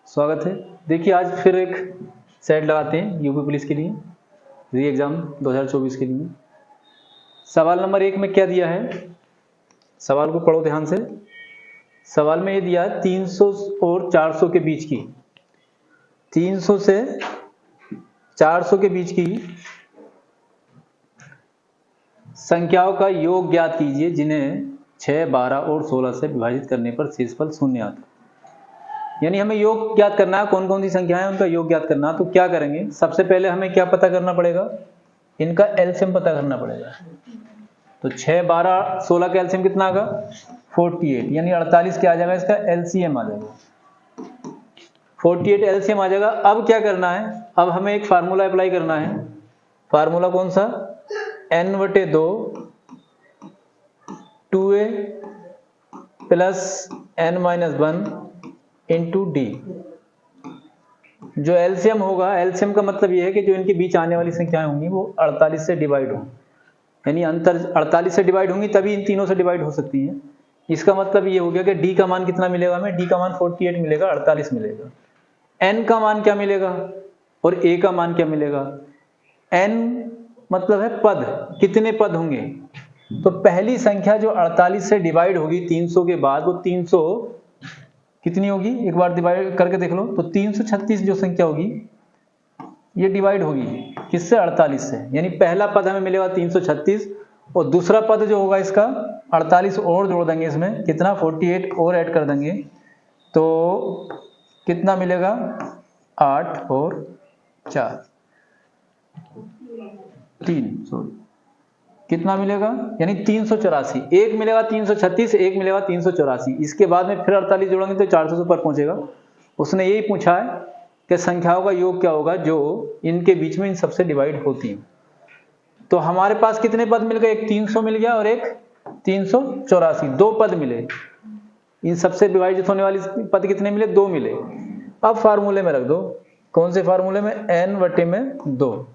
स्वागत है। देखिए आज फिर एक सेट लगाते हैं यूपी पुलिस के लिए री एग्ज़ाम 2024 के लिए। सवाल नंबर 1 में क्या दिया है, सवाल को पढ़ो ध्यान से। सवाल में ये दिया है 300 और 400 के बीच की, 300 से 400 के बीच की संख्याओं का योग ज्ञात कीजिए जिन्हें 6, 12 और 16 से विभाजित करने पर शेषफल 0 आता है। यानी हमें योग ज्ञात करना है, कौन कौन सी संख्याएं हैं उनका योग ज्ञात करना है। तो क्या करेंगे, सबसे पहले हमें क्या पता करना पड़ेगा, इनका एलसीएम पता करना पड़ेगा। तो 6, 12, 16 का एलसीएम कितना आएगा 48, यानी 48 क्या आ जाएगा, इसका एलसीएम आ जाएगा 48 एलसीएम आ जाएगा। अब क्या करना है, अब हमें एक फार्मूला अप्लाई करना है। फार्मूला कौन सा, n/2 2a plus n-1 into D. जो एलसीएम होगा, एलसीएम का मतलब ये है कि जो इनके बीच आने वाली संख्याएं होंगी वो 48 से डिवाइड होंगी, यानी अंतर 48 से डिवाइड होंगी तभी इन तीनों से डिवाइड हो सकती हैं। इसका मतलब ये हो गया कि डी का मान कितना मिलेगा हमें, डी का मान 48 मिलेगा, 48 मिलेगा। एन का मान क्या मिलेगा और ए का मान क्या मिलेगा। एन मतलब है पद, कितने पद होंगे। तो पहली संख्या जो 48 से डिवाइड होगी 300 के बाद, वो 300 कितनी होगी, एक बार डिवाइड करके देख लो। तो 336 जो संख्या होगी ये डिवाइड होगी किससे, 48 से। यानी पहला पद हमें मिलेगा 336 और दूसरा पद जो होगा इसका 48 और जोड़ देंगे, इसमें कितना 48 और ऐड कर देंगे तो कितना मिलेगा 8 और 4 3 सॉरी कितना मिलेगा, यानी 384। एक मिलेगा 336, एक मिलेगा 384। इसके बाद में फिर 48 जोड़ेंगे तो 400 से ऊपर पहुंचेगा। उसने यही पूछा है कि संख्याओं का योग क्या होगा जो इनके बीच में इन सबसे डिवाइड होती है। तो हमारे पास कितने पद मिल गए, एक 300 मिल गया और एक 384, 2 पद मिले। इन सबसे विभाजित होने वाली पद कितने मिले, 2 मिले। अब फार्मूले में रख दो, कौन से फार्मूले में, n/2।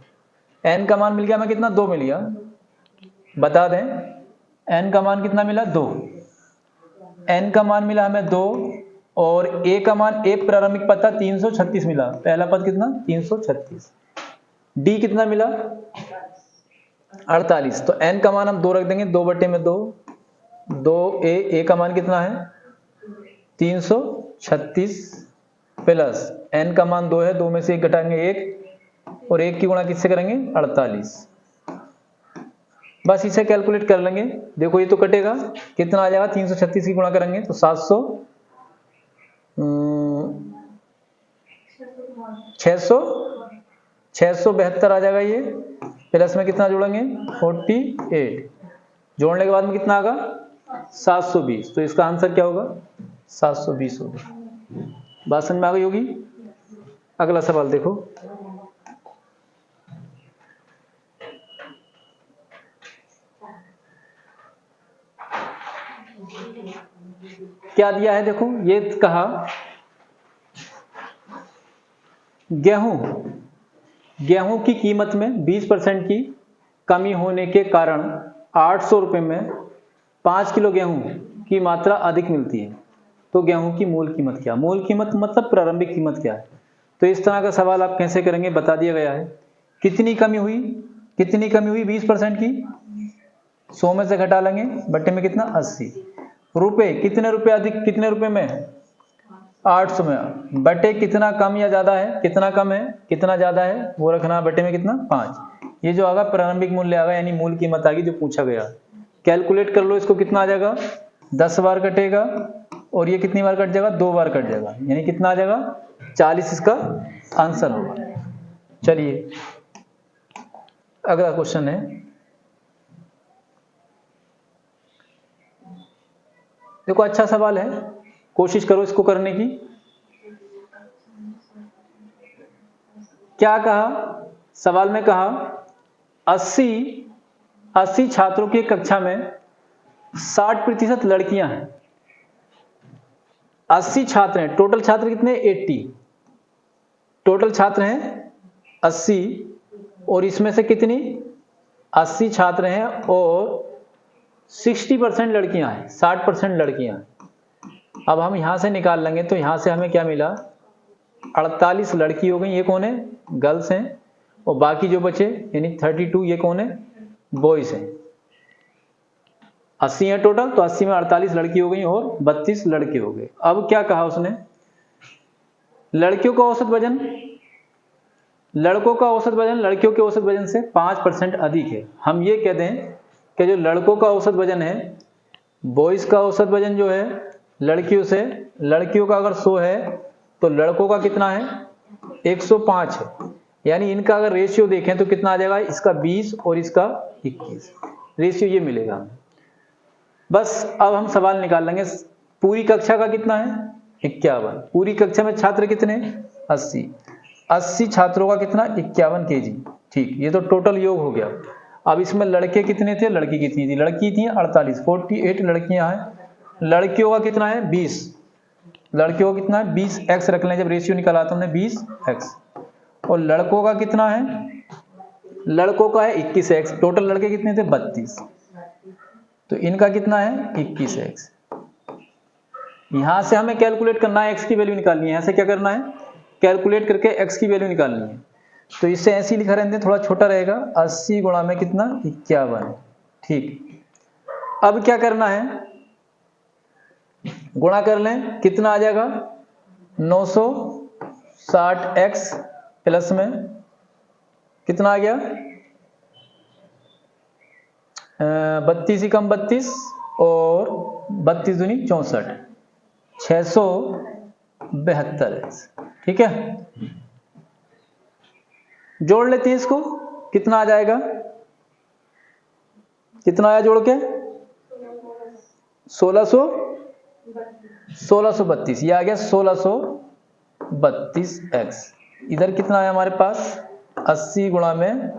n का मान मिल गया हमें कितना, 2 मिल गया। बता दें n का मान कितना मिला, 2। n का मान मिला हमें 2 और a का मान, एक प्रारंभिक पद था 336 मिला, पहला पद कितना 336। d कितना मिला 48। तो n का मान हम 2 रख देंगे, 2/2 2a का मान कितना है 336 प्लस n का मान 2 है, 2 में से 1 घटाएंगे 1 और 1 की गुणा किससे करेंगे 48। बस इसे कैलकुलेट कर लेंगे। देखो ये तो कटेगा, कितना आ जाएगा 336 की गुणा करेंगे तो 672 आ जाएगा ये। प्लस में कितना जोड़ेंगे 48, जोड़ने के बाद में कितना आएगा 720। तो इसका आंसर क्या होगा 720 होगा। बात समझ में आ गई होगी। अगला सवाल देखो, क्या दिया है। देखो ये कहा गेहूं की कीमत में 20% की कमी होने के कारण 800 रुपये में 5 किलो गेहूं की मात्रा अधिक मिलती है। तो गेहूं की मूल कीमत क्या, मूल कीमत मतलब प्रारंभिक कीमत क्या है। तो इस तरह का सवाल आप कैसे करेंगे, बता दिया गया है। कितनी कमी हुई 20% की, 100 में से घटा लेंगे, बट्टे में कितना 80। रुपए, कितने रुपए अधिक, कितने रुपए में 800 में, बटे कितना कम या ज्यादा है, कितना कम है कितना ज्यादा है वो रखना, बटे में कितना 5। ये जो आगा प्रारंभिक मूल्य आगा, यानी मूल कीमत आ गई जो पूछा गया। कैलकुलेट कर लो इसको, कितना आ जाएगा 10 बार कटेगा और ये कितनी बार कट जाएगा 2 बार कट जाएगा, यानी कितना आ जाएगा 40 इसका आंसर होगा। चलिए अगला क्वेश्चन है, देखो अच्छा सवाल है, कोशिश करो इसको करने की। क्या कहा सवाल में, कहा 80 छात्रों की कक्षा में 60% लड़कियां हैं। 80 छात्र हैं, टोटल छात्र कितने 80, टोटल छात्र हैं 80 और इसमें से कितनी 80 छात्र हैं और 60% लड़कियां हैं, 60% लड़कियां हैं। अब हम यहां से निकाल लेंगे तो यहां से हमें क्या मिला 48 लड़की हो गई, ये कौन है, गर्ल्स हैं, और बाकी जो बचे यानी 32 ये कौन है, बॉयज हैं। 80 है टोटल, तो 80 में 48 लड़की हो गई और 32 लड़के हो गए। अब क्या कहा उसने, लड़कियों का औसत वजन लड़कों का औसत वजन लड़कियों के औसत वजन से 5% अधिक है। हम ये कह दें कि जो लड़कों का औसत वजन है, बॉयज का औसत वजन जो है लड़कियों से, लड़कियों का अगर 100 है तो लड़कों का कितना है, 105 है। यानी इनका अगर रेशियो देखें तो कितना आ जाएगा, इसका 20 और इसका 21, रेशियो ये मिलेगा। बस अब हम सवाल निकाल लेंगे। पूरी कक्षा का कितना है, 51। पूरी कक्षा में छात्र कितने, 80 छात्रों का कितना, 51 kg। ठीक, ये तो टोटल योग हो गया। अब इसमें लड़के कितने थे, लड़की कितनी थी, लड़की थी 48 लड़कियां हैं। लड़कियों का कितना है, 20। लड़कियों का कितना है, 20x रख लें, जब रेशियो निकाला था हमने 20x। और लड़कों का कितना है, लड़कों का है 21x। टोटल लड़के कितने थे, 32। तो इनका कितना है, 21x। यहां से हमें कैलकुलेट करना है, x की वैल्यू निकालनी है। यहां से क्या करना है, कैलकुलेट करके x की वैल्यू निकालनी है। तो इससे ऐसे ही लिखा रहने थोड़ा छोटा रहेगा, 80 गुणा में कितना, 51। ठीक, अब क्या करना है, गुणा कर लें, कितना आ जाएगा, 960x प्लस में कितना आ गया, 32 ही कम 32 और 32 दूनी 64, 672x। ठीक है, जोड़ लेते हैं इसको, कितना आ जाएगा, कितना आया जोड़ के, 1632, ये आ गया 1632x। इधर कितना आया हमारे पास, 80 गुणा में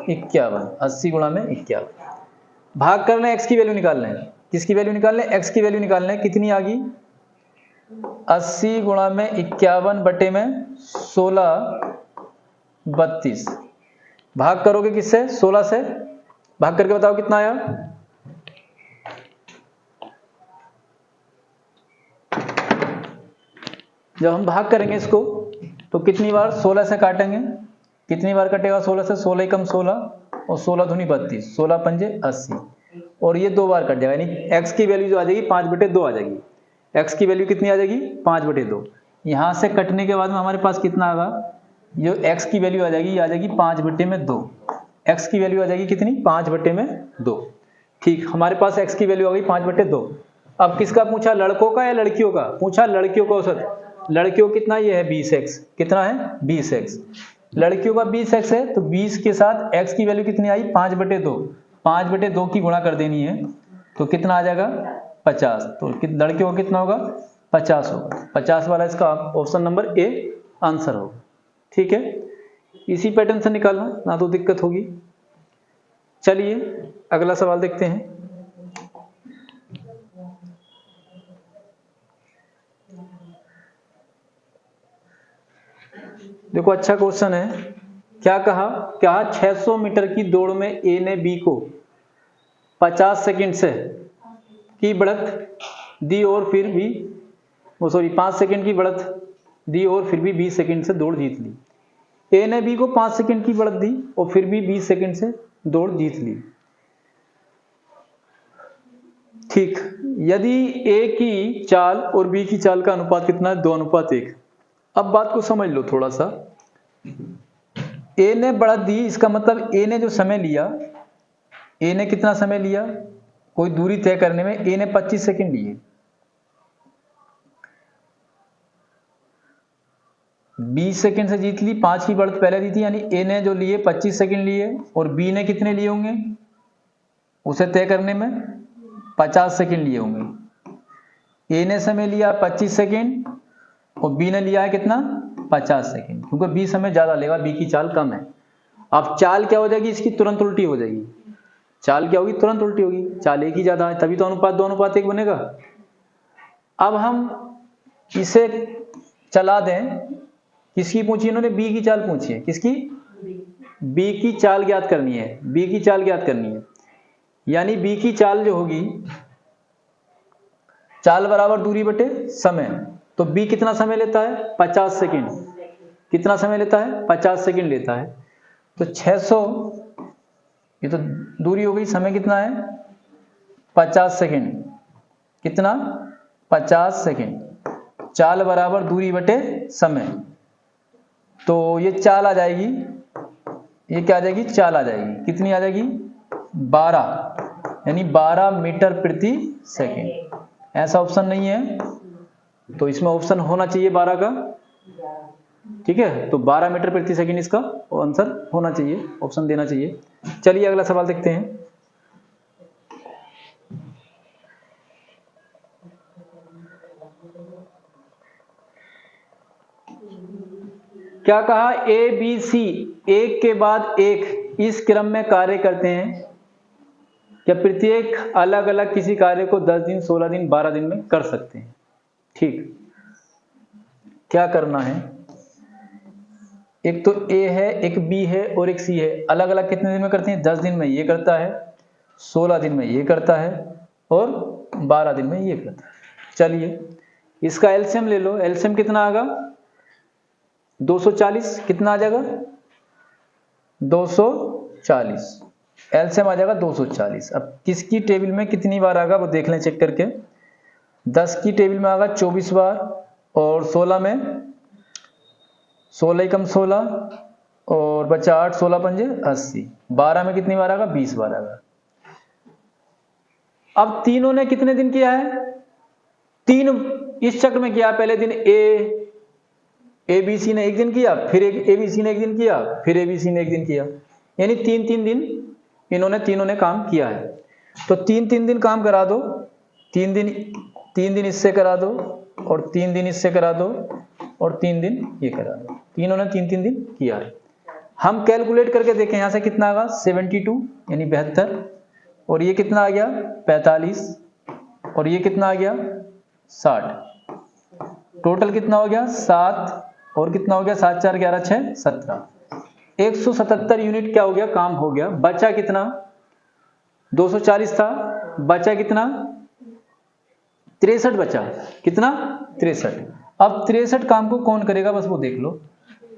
51, 80 गुणा में 51। भाग कर लें, x की वैल्यू निकाल लें, किसकी वैल्यू निकाल लें, x की वैल्यू निकाल लें, कितनी आ गई, 80 गुणा में 51 बटे में 1632। भाग करोगे किससे, 16 से, भाग करके बताओ कितना आया, जब हम भाग करेंगे इसको तो कितनी बार 16 से काटेंगे, कितनी बार कटेगा 16 से, 16 ही कम 16 और 16 दूनी 32, 16 पंजे 80, और ये 2 बार कट जाएगा। यानी x की वैल्यू जो आ जाएगी 5/2 आ जाएगी। x की वैल्यू कितनी आ जाएगी, 5/2। यहां से कटने के बाद में हमारे पास कितना आएगा, जो x की वैल्यू आ जाएगी, ये आ जाएगी 5/2। x की वैल्यू आ जाएगी कितनी, 5/2। ठीक, हमारे पास x की वैल्यू आ गई 5/2। अब किसका पूछा, लड़कों का या लड़कियों का, पूछा लड़कियों का औसत। लड़कियों कितना, ये है 20x, कितना है 20x। लड़कियों का 20x है, तो 20 के साथ x की वैल्यू कितनी आई, 5/2। 5/2 की गुणा कर देनी है, तो कितना आ जाएगा, 50। तो लड़कियों का कितना होगा, 50 होगा। 50 वाला इसका ऑप्शन नंबर ए आंसर होगा। ठीक है, इसी पैटर्न से निकालना, ना तो दिक्कत होगी। चलिए अगला सवाल देखते हैं। देखो अच्छा क्वेश्चन है। क्या कहा, 600 मीटर की दौड़ में ए ने बी को 50 सेकंड से की बढ़त दी और फिर भी 5 सेकंड की बढ़त दी और फिर भी 20 सेकंड से दौड़ जीत ली। ए ने बी को 5 सेकंड की बढ़त दी और फिर भी 20 सेकंड से दौड़ जीत ली। ठीक, यदि ए की चाल और बी की चाल का अनुपात कितना है, 2:1। अब बात को समझ लो थोड़ा सा। ए ने बढ़त दी, इसका मतलब ए ने जो समय लिया, ए ने कितना समय लिया, कोई दूरी तय करने में ए ने 25 सेकंड लिए। 20 सेकंड से जीत ली, 5 की बढ़त पहले दी थी, यानी ए ने जो लिए 25 सेकंड लिए और बी ने कितने लिए होंगे उसे तय करने में, 50 सेकंड लिए होंगे। ए ने समय लिया 25 सेकंड और बी ने लिया है कितना, 50 सेकंड, क्योंकि बी समय ज्यादा लेगा, बी की चाल कम है। अब चाल क्या हो जाएगी इसकी, तुरंत उल्टी हो जाएगी। चाल क्या होगी, तुरंत उल्टी होगी, चाल एक ही ज्यादा है, तभी तो अनुपात 2:1 बनेगा। अब हम इसे चला दें, किसकी पूछी इन्होंने, बी की चाल पूछी है। किसकी, बी की चाल ज्ञात करनी है, बी की चाल ज्ञात करनी है। यानी बी की चाल जो होगी, चाल बराबर दूरी बटे समय, तो बी कितना समय लेता है, 50 सेकंड। कितना समय लेता है? 50 सेकंड लेता है। तो 600, ये तो दूरी हो गई, समय कितना है? 50 सेकंड। कितना? 50 सेकंड। चाल बराबर दूरी बटे समय। तो ये चाल आ जाएगी, ये क्या आ जाएगी? चाल आ जाएगी। कितनी आ जाएगी? 12, यानी 12 मीटर प्रति सेकंड। ऐसा ऑप्शन नहीं है, तो इसमें ऑप्शन होना चाहिए 12 का। ठीक है, तो 12 मीटर प्रति सेकंड इसका आंसर होना चाहिए, ऑप्शन देना चाहिए। चलिए अगला सवाल देखते हैं। क्या कहा? ए बी सी एक के बाद एक इस क्रम में कार्य करते हैं, क्या प्रत्येक अलग अलग किसी कार्य को 10 दिन, 16 दिन, 12 दिन में कर सकते हैं। ठीक, क्या करना है? एक तो ए है, एक बी है और एक सी है। अलग अलग कितने दिन में करते हैं? 10 दिन में ये करता है, 16 दिन में ये करता है और 12 दिन में ये करता है। चलिए इसका एलसीएम ले लो। एलसीएम कितना आएगा? 240। कितना आ जाएगा? 240। एलसीएम आ जाएगा 240। अब किसकी टेबल में कितनी बार आएगा वो देख लें चेक करके। 10 की टेबल में आएगा 24 बार और 16 में 16 कम 16 और बचा 8, 16 पंजे 80। 12 में कितनी बार आएगा? 20 बार आएगा। अब तीनों ने कितने दिन किया है? 3 इस चक्र में किया। पहले दिन ए बी सी ने एक दिन किया, फिर ए बी सी ने एक दिन किया, फिर ए बी सी ने एक दिन किया, यानी 3 दिन इन्होंने तीनों ने काम किया है। तो 3 दिन काम करा दो। 3 दिन इससे करा दो और 3 दिन इससे करा दो और 3 दिन ये करा दो। तीनों ने 3 दिन किया है। हम कैलकुलेट करके देखें, यहां से कितना आएगा? 72 यानी 72 और ये कितना आ गया? 45 और ये कितना आ गया? 60। टोटल कितना हो गया? 7 और कितना हो गया? 7 4 11 6 17। 177 यूनिट क्या हो गया? काम हो गया। बचा कितना? 240 था, बचा कितना? 63 बचा। कितना? 63। अब 63 काम को कौन करेगा बस वो देख लो।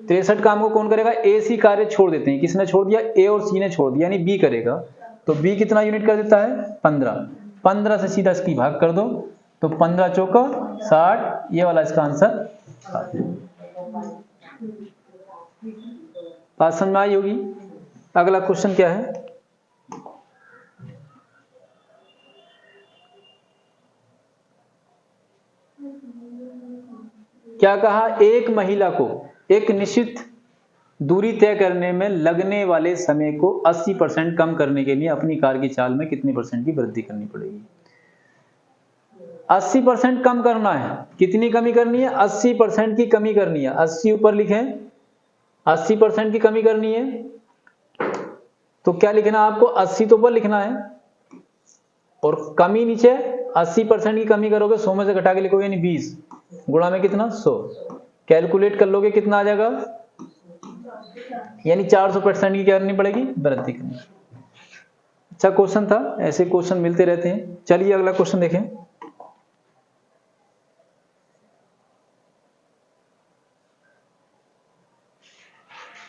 63 काम को कौन करेगा? ए सी कार्य छोड़ देते हैं। किसने छोड़ दिया? ए और सी ने छोड़ दिया, यानी बी करेगा। तो बी कितना यूनिट कर देता है? 15। 15 से सीधा इसकी भाग कर दो, तो 15 चौका 60। ये वाला इसका आंसर। बात समझ में आई होगी। अगला क्वेश्चन क्या है? क्या कहा? एक महिला को एक निश्चित दूरी तय करने में लगने वाले समय को 80% कम करने के लिए अपनी कार की चाल में कितने % की वृद्धि करनी पड़ेगी? 80% कम करना है। कितनी कमी करनी है? 80% की कमी करनी है। 80 ऊपर लिखें, 80% की कमी करनी है। तो क्या लिखना आपको? 80 तो ऊपर लिखना है और कमी नीचे। 80% की कमी करोगे 100 में से घटा के लिखोगे, यानी 20 गुणा में कितना? 100। कैलकुलेट कर लोगे कितना आ जाएगा? यानी 400% की क्या करनी पड़ेगी? वृद्धि करनी। अच्छा क्वेश्चन था, ऐसे क्वेश्चन मिलते रहते हैं। चलिए अगला क्वेश्चन देखें।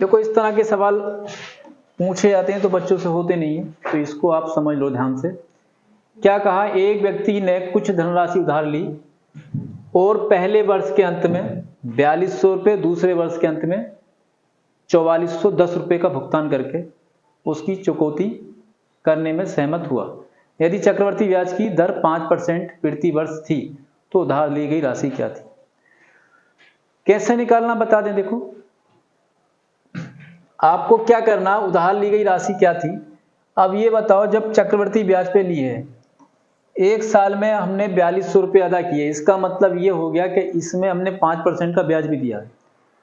देखो इस तरह के सवाल पूछे जाते हैं तो बच्चों से होते नहीं है, तो इसको आप समझ लो ध्यान से। क्या कहा? एक व्यक्ति ने कुछ धनराशि उधार ली और पहले वर्ष के अंत में 4200 रुपये, दूसरे वर्ष के अंत में 4410 रुपये का भुगतान करके उसकी चुकौती करने में सहमत हुआ। यदि चक्रवर्ती ब्याज की दर 5% प्रति वर्ष थी तो उधार ली गई राशि क्या थी? कैसे निकालना बता दें। देखो आपको क्या करना, उधार ली गई राशि क्या थी। अब ये बताओ, जब चक्रवर्ती ब्याज पे ली है, एक साल में हमने 4200 रुपये अदा किए, इसका मतलब ये हो गया कि इसमें हमने 5% का ब्याज भी दिया है।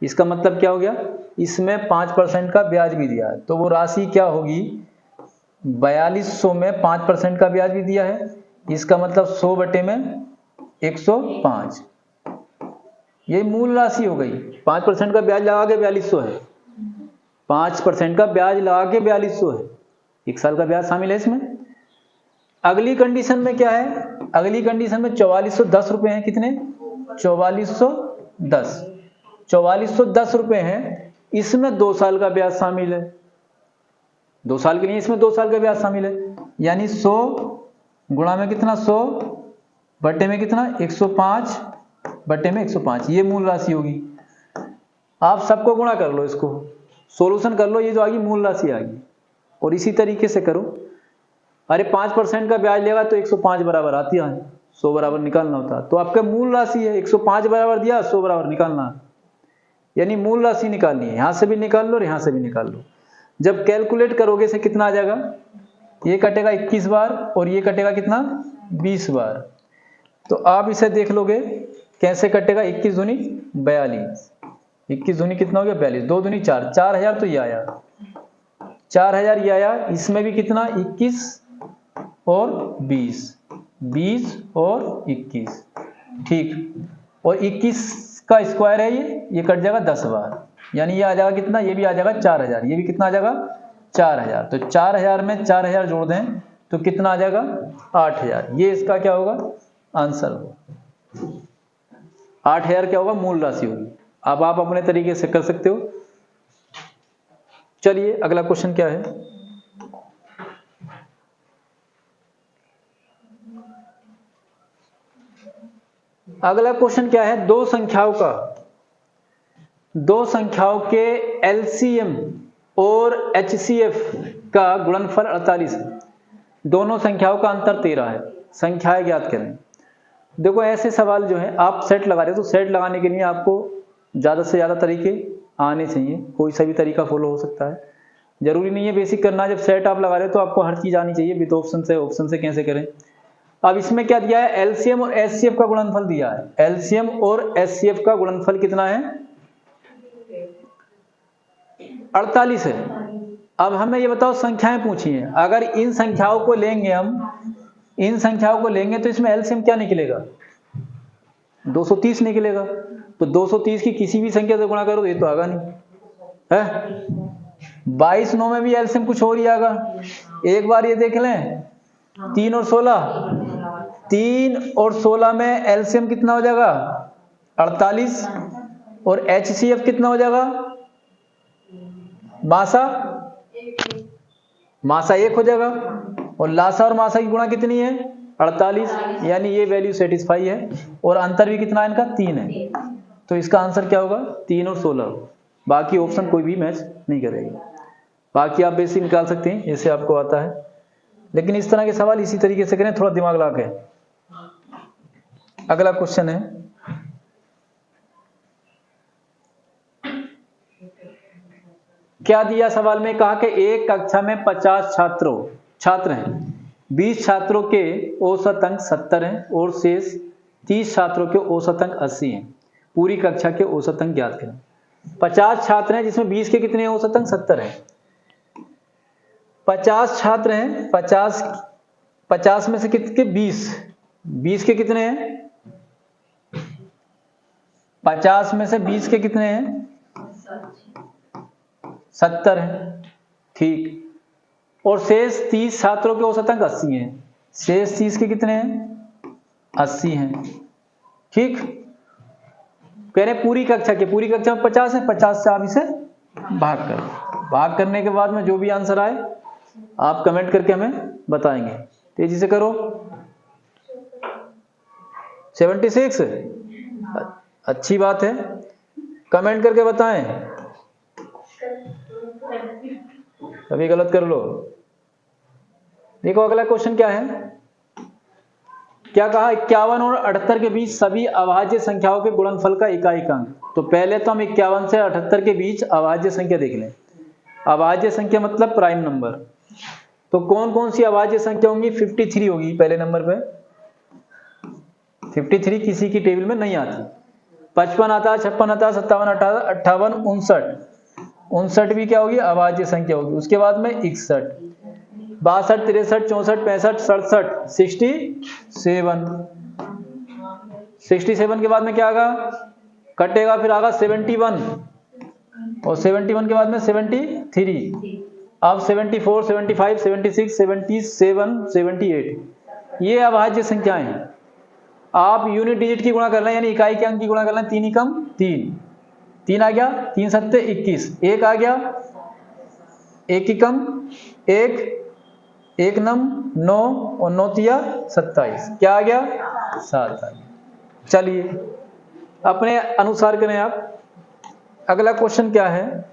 इसका मतलब क्या हो गया? इसमें 5% का ब्याज भी दिया है। तो वो राशि क्या होगी? 4200 में 5% का ब्याज भी दिया है, इसका मतलब 100 बटे में 105, ये मूल राशि हो गई। 5% का ब्याज लगा के 4200 है, 5% का ब्याज लगा के 4200 है, एक साल का ब्याज शामिल है इसमें। अगली कंडीशन में क्या है? अगली कंडीशन में 4410 रुपए हैं। कितने? 4410। 4410 रुपए हैं, इसमें 2 साल का ब्याज शामिल है, 2 साल के लिए इसमें 2 साल का ब्याज शामिल है, यानी 100 गुणा में कितना, 100 बटे में कितना, 105 बटे में 105, ये मूल राशि होगी। आप सबको गुणा कर लो, इसको सॉल्यूशन कर लो, ये जो आ गई मूल राशि आ गई। और इसी तरीके से करो, अरे 5% का ब्याज लेगा तो 105 बराबर आती है, 100 बराबर निकालना होता, तो आपका मूल राशि है 105 बराबर दिया, 100 बराबर निकालना, यानी मूल राशि निकालनी है। यहां से भी निकाल लो और यहां से भी निकाल लो। जब कैलकुलेट करोगे से कितना आ जाएगा, ये कटेगा 21 बार और ये कटेगा कितना, 20 बार। तो आप इसे देख लोगे कैसे कटेगा, 21 दूनी 42, 21 दूनी कितना हो गया 42, 2 दूनी 4, 4000 तो ये आया, 4000 ये आया। इसमें भी कितना, 21 और 20, 20 और 21, ठीक। और 21 का स्क्वायर है ये कट जाएगा 10 बार, यानी ये आ जाएगा कितना, ये भी आ जाएगा 4000, ये भी कितना आ जाएगा 4000। तो 4000 में 4000 जोड़ दें तो कितना आ जाएगा 8000, ये इसका क्या होगा, आंसर होगा। 8000 क्या होगा, मूल राशि होगी। अब आप अपने तरीके से कर सकते हो। चलिए अगला क्वेश्चन क्या है, अगला क्वेश्चन क्या है, दो संख्याओं के एलसीएम और एचसीएफ का गुणनफल 48 है, दोनों संख्याओं का अंतर 13 है, संख्याएं ज्ञात करें। देखो ऐसे सवाल जो है, आप सेट लगा रहे हो तो सेट लगाने के लिए आपको ज्यादा से ज्यादा तरीके आने चाहिए, कोई सा भी तरीका फॉलो हो सकता है, जरूरी नहीं है बेसिक करना। जब सेट आप लगा रहे हो तो आपको हर चीज आनी चाहिए, विद ऑप्शन से कैसे करें। अब इसमें क्या दिया है, एलसीएम और एचसीएफ का गुणनफल दिया है। एलसीएम और एचसीएफ का गुणनफल कितना है, 48 है। अब हमें ये बताओ, संख्याएं पूछी हैं, अगर इन संख्याओं को लेंगे, हम इन संख्याओं को लेंगे तो इसमें एलसीएम क्या निकलेगा, 230 निकलेगा। तो 230 की किसी भी संख्या से गुणा करो तो ये तो आगा नहीं है। 22 9 में भी एलसीएम कुछ और ही आगा। एक बार ये देख लें, 3 और 16, 3 और 16 में एलसीएम कितना हो जाएगा 48, और एचसीएफ कितना हो जाएगा, मासा 1 हो जाएगा, और लासा और मासा की गुणा कितनी है 48, यानी ये वैल्यू सेटिस्फाई है। और अंतर भी कितना है इनका, 3 है। तो इसका आंसर क्या होगा, 3 और 16। बाकी ऑप्शन कोई भी मैच नहीं करेगा। बाकी आप बेसिक निकाल सकते हैं, जैसे आपको आता है, लेकिन इस तरह के सवाल इसी तरीके से करें, थोड़ा दिमाग लगा के। अगला क्वेश्चन है, क्या दिया सवाल में, कहा कि एक कक्षा में 50 छात्र हैं, 20 छात्रों के औसत अंक 70 हैं और शेष 30 छात्रों के औसत अंक 80 हैं। पूरी कक्षा के औसत अंक ज्ञात करें। 50 छात्र हैं जिसमें 20 के कितने औसत अंक 70 हैं। 50 छात्र हैं, 50 में से कितने 20 के कितने हैं, 50 में से 20 के कितने हैं 70 हैं, ठीक। और शेष 30 छात्रों के औसत अंक 80 हैं। शेष 30 के कितने हैं 80 हैं, ठीक। कह रहे पूरी कक्षा में 50 है, 50 से आप इसे भाग कर, भाग करने के बाद में जो भी आंसर आए आप कमेंट करके हमें बताएंगे। तेजी से करो। 76, अच्छी बात है, कमेंट करके बताएं। अभी गलत कर लो। देखो अगला क्वेश्चन क्या है, क्या कहा, 51 और 78 के बीच सभी अभाज्य संख्याओं के गुणनफल का इकाई अंक। तो पहले तो हम 51 से 78 के बीच अभाज्य संख्या देख लें। अभाज्य संख्या मतलब प्राइम नंबर। तो कौन कौन सी अभाज्य संख्या होंगी, 53 होगी पहले नंबर पे। 53 किसी की टेबल में नहीं आती। 55 आता है, 56 आता है, 57 आता है, 58, 59 भी क्या होगी, अभाज्य संख्या होगी। उसके बाद में 61, 62, 63, 64, 65, 67, 67 के बाद में क्या आगा, कटेगा, फिर आगा 71, और 71 के बाद में 73, अब 74, 75, 76, 77, 78, ये अभाज्य संख्याएं हैं। आप यूनिट डिजिट की गुणा कर लें, यानी इकाई के अंक की गुणा कर लें, 3 ही कम 3, 3 आ गया, 3 सत्ते 21, 1 आ गया, 1 कम 1, 1 नम 9 और 9 तिया 27, क्या आ गया 7 आ गया। चलिए अपने अनुसार करें आप। अगला क्वेश्चन क्या है,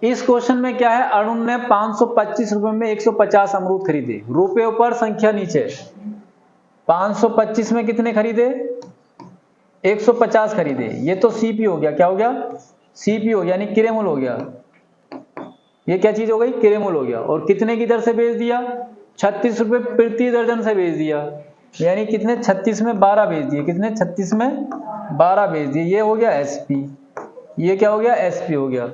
इस क्वेश्चन में क्या है, अरुण ने 525 रुपए में 150 अमरूद खरीदे, रुपयों पर संख्या नीचे। 525 में कितने खरीदे, 150 खरीदे, ये तो सीपी हो गया, क्या हो गया सीपी हो गया, यानी किरेमूल हो गया। ये क्या चीज हो गई, किरेमूल हो गया। और कितने की दर से बेच दिया, 36 रुपए प्रति दर्जन से बेच दिया, यानी कितने 36 में 12 बेच दिए, कितने 36 में 12 बेच दिए, ये हो गया एसपी, ये क्या हो गया एसपी हो गया।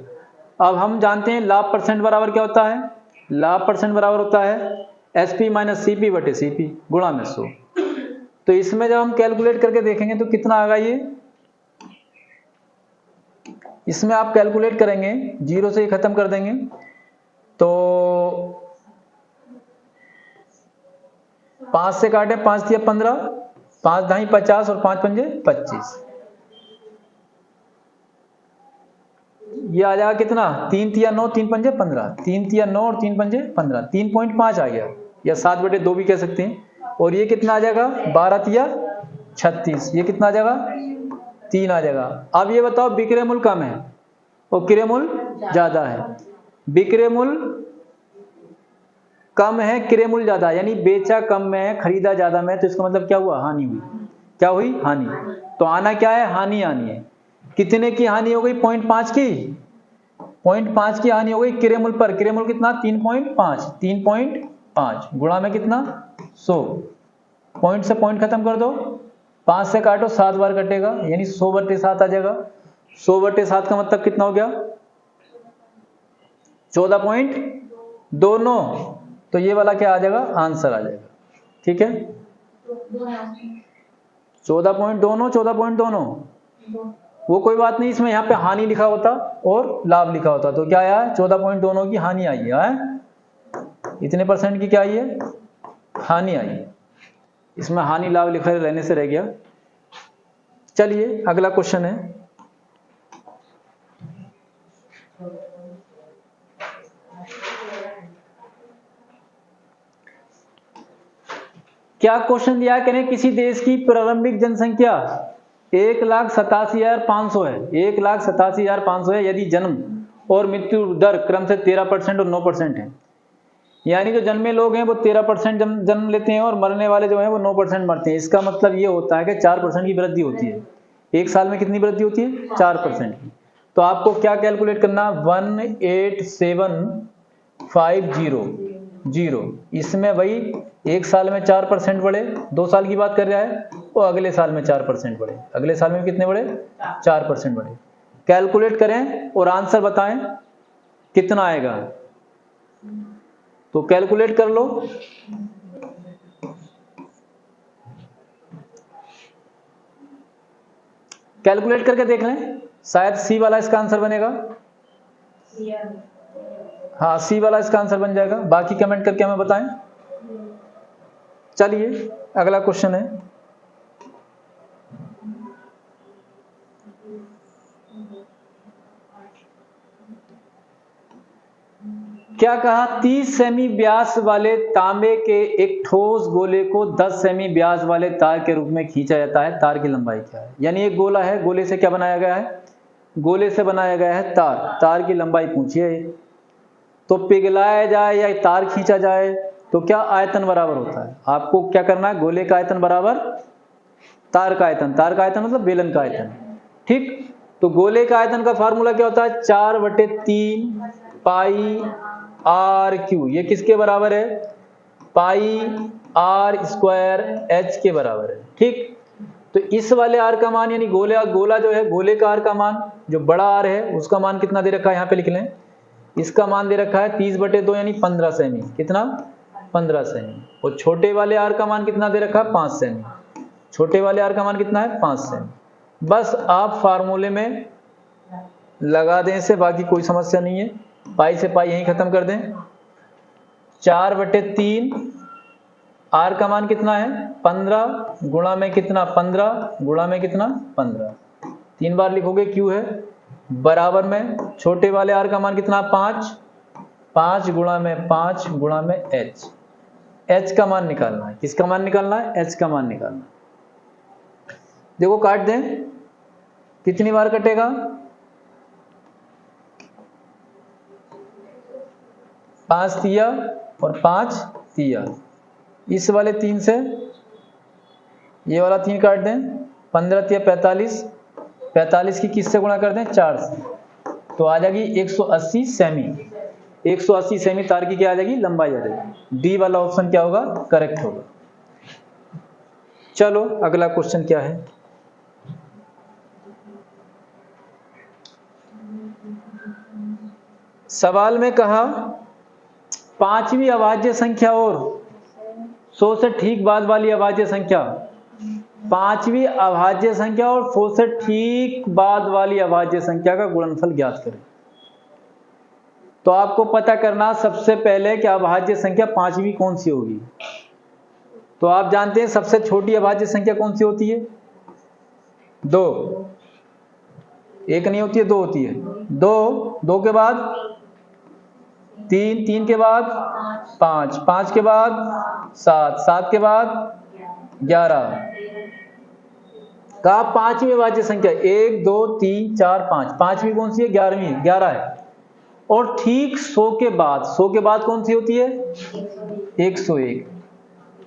अब हम जानते हैं लाभ परसेंट बराबर क्या होता है, लाभ परसेंट बराबर होता है एसपी माइनस सीपी बटे सीपी गुणा में 100। तो इसमें जब हम कैलकुलेट करके देखेंगे तो कितना आएगा, ये इसमें आप कैलकुलेट करेंगे, 0 से ही खत्म कर देंगे तो 5 से काटे, 5 तिया 15, 5 ढाई 50 और 5 पंजे 25, ये आ जाएगा कितना, 3 तिया 9, 3 पंजे 15, 3 तिया 9 और 3 पंजे 15, 3.5 आ गया, या 7/2 भी कह सकते हैं। और ये कितना आ जाएगा, 12 तिया 36, ये कितना आ जाएगा 3 आ जाएगा। अब ये बताओ बिक्री मूल्य कम है और क्रय मूल्य ज्यादा है, बिक्री मूल्य कम है क्रय मूल्य ज्यादा, यानी बेचा कम में है खरीदा ज्यादा में, तो इसका मतलब क्या हुआ, हानि हुई, क्या हुई हानि। तो आना क्या है, हानि आनी है। कितने की हानि हो गई, 0.5 की, 0.5 की हानि हो गई क्रय मूल्य पर, क्रय मूल्य कितना 3.5, 3.5 गुणा में कितना 100, पॉइंट से पॉइंट खत्म कर दो, 5 से काटो 7 बार कटेगा, यानी 100/7 आ जाएगा। 100/7 का मतलब कितना हो गया 14.29, तो ये वाला क्या आ जाएगा, आंसर आ जाएगा। ठीक है 14.29, 14.29 वो कोई बात नहीं, इसमें यहाँ पे हानि लिखा होता और लाभ लिखा होता, तो क्या आया 14.29 की हानि आई है, इतने परसेंट की क्या आई है, हानि आई है। इसमें हानि लाभ लिखा रहने से रह गया। चलिए अगला क्वेश्चन है, क्या क्वेश्चन दिया है, कहने किसी देश की प्रारंभिक जनसंख्या 1,87,500 है, 1,87,500 है, यदि जन्म और मृत्यु दर क्रम से 13% और 9% है, यानी जो जन्मे लोग हैं वो 13% जन्म लेते हैं और मरने वाले जो हैं वो 9% मरते हैं। इसका मतलब ये होता है कि 4% की वृद्धि होती है, एक साल में कितनी वृद्धि होती है 4% की। तो आपको क्या कैलकुलेट करना, 18750, इसमें भाई एक साल में 4% बढ़े, 2 साल की बात कर रहा है, और अगले साल में 4% बढ़े, अगले साल में कितने बढ़े 4% बढ़े। कैलकुलेट करें और आंसर बताएं कितना आएगा, तो कैलकुलेट कर लो। कैलकुलेट करके देख लें, शायद सी वाला इसका आंसर बनेगा, हाँ सी वाला इसका आंसर बन जाएगा, बाकी कमेंट करके हमें बताएं। चलिए अगला क्वेश्चन है, क्या कहा, 30 सेमी व्यास वाले तांबे के एक ठोस गोले को 10 सेमी व्यास वाले तार के रूप में खींचा जाता है, तार की लंबाई क्या है। यानी एक गोला है, गोले से क्या बनाया गया है, गोले से बनाया गया है तार, तार की लंबाई पूछिए। तो पिघलाया जाए या तार खींचा जाए तो क्या आयतन बराबर होता है, आपको क्या करना है, गोले का आयतन बराबर तार का आयतन, तार का आयतन मतलब बेलन का आयतन। ठीक, तो गोले का आयतन का फार्मूला क्या होता है, 4/3 पाई आर क्यू, ये किसके बराबर है, पाई आर स्क्वायर एच के बराबर है। ठीक, तो इस वाले आर का मान, यानी गोला जो है, गोले का आर का मान, जो बड़ा आर है उसका मान कितना दे रखा है, यहाँ पे लिख लें, इसका मान दे रखा है 30/2 यानी 15 सेमी, कितना 15 सेमी। और छोटे वाले आर का मान कितना दे रखा है 5 सेमी, छोटे वाले आर का मान कितना है 5 सेमी। बस आप फार्मूले में लगा दें इसे, बाकी कोई समस्या नहीं है, पाई से पाई यहीं खत्म कर दें, 4/3 आर का मान कितना है 15 गुणा में कितना 15 गुणा में कितना 15, 3 बार लिखोगे क्यू है बराबर में छोटे वाले आर का मान कितना 5, 5 गुणा में 5 गुणा में एच, एच का मान निकालना है। किसका मान निकालना है? एच का मान निकालना है। देखो काट दें, कितनी बार कटेगा 5 तिया और 5 तिया, इस वाले 3 से ये वाला 3 काट दें, 15 तिया 45, 45 की किससे गुणा कर दें 4 से, तो आ जाएगी 180 सेमी, 180 सेमी तार की क्या आ जाएगी लंबाई आ जाएगी। डी वाला ऑप्शन क्या होगा करेक्ट होगा। चलो अगला क्वेश्चन क्या है, सवाल में कहा पांचवी अभाज्य संख्या और 100 से ठीक बाद वाली अभाज्य संख्या, पांचवी अभाज्य संख्या और 100 से ठीक बाद वाली अभाज्य संख्या का गुणनफल ज्ञात करें। तो आपको पता करना सबसे पहले कि अभाज्य संख्या पांचवी कौन सी होगी। तो आप जानते हैं सबसे छोटी अभाज्य संख्या कौन सी होती है 2, एक नहीं होती है 2 होती है, 2, 2 के बाद 3, 3 के बाद 5, 5 के बाद 7, 7 के बाद 11 का पांचवी अभाज्य संख्या 1 2 3 4 5, पांचवी कौन सी है 11वीं है, 11 है। और ठीक 100 के बाद, 100 के बाद कौन सी होती है 101,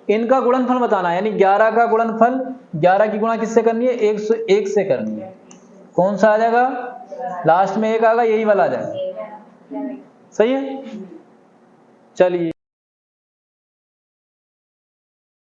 इनका गुणनफल बताना है, यानी 11 का गुणनफल 11 की गुणा किससे करनी है 101 से करनी है। कौन सा आ जाएगा लास्ट में 1 आएगा, यही वाला आ जाएगा, सही है। चलिए